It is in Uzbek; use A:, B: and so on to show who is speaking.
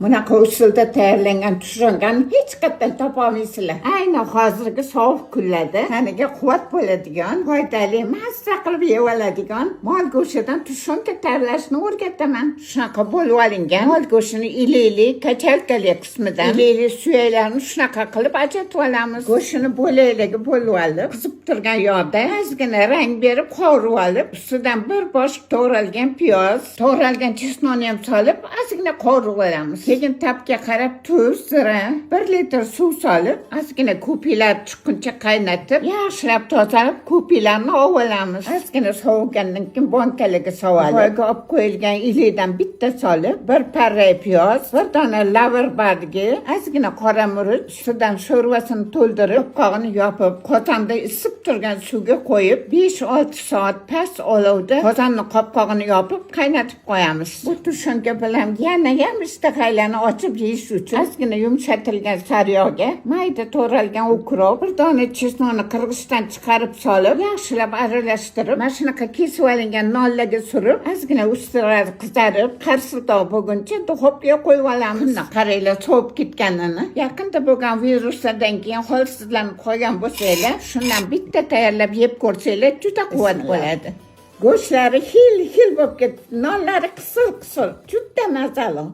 A: Bunaqa usulda tayyorlangan tushirgan hech qayerdan topolmaysizlar. Ayni hozirgi sovuq kunlarda tanaga quvvat bo'ladigan, foydali, mazza qilib yeb oladigan mol go'shtidan tushunka tayyorlashni o'rgataman. Shunaqa bo'lib olingan mol go'shtini ilikli, kachalkali qismidan ilikli suyaklarni shunaqa qilib ajratib olamiz. Go'shtini bo'laklarga bo'lib olib, qizib turgan yog'da ozgina rang berib qovurib olib, ustidan bir bosh to'g'ralgan piyoz, to'g'ralgan chesnonni ham solib, ozgina qovurib olamiz. Keyin tapga qarab tuz, zira, 1 litr suv solib, ozgina ko'piklar chiqquncha qaynatib, yaxshilab tozalab, ko'piklarni olib olamiz. Ozgina sovigandan keyin bankalarga solib, qo'yga olib qo'yilgan ilikdan bitta solib, bir parra piyoz, bir dona lavrbargi, ozgina qora murch, ustidan sho'rvasini to'ldirib, qopqog'ini yopib, qozonda isib turgan suvga qo'yib, 5-6 soat past olovda qozonni qopqog'ini yopib, qaynatib qo'yamiz. Bu tushunka bilan yana ham ishtahaylarni ochib yeyish uchun ozgina yumshatilgan sariyog'ga mayda to'ralgan ukrop, bir dona chesnonni qirg'ichdan chiqarib solib, yaxshilab aralashtirib, mana shunaqa kesib olingan nonlarga surib, ozgina ustilari qizarib, qarsiltoq bo'lguncha duxovkaga qo'yib olamiz. Qaranglar, sovib ketganini. Yaqinda bo'lgan viruslardan keyin holsizlanib qolgan bo'lsanglar, shundan bitta tayyorlab yeb ko'rsanglar, juda quvvat bo'ladi. Go'shtlari xil-xil bo'lib ketdi, nonlari qisir-qisir, juda mazali.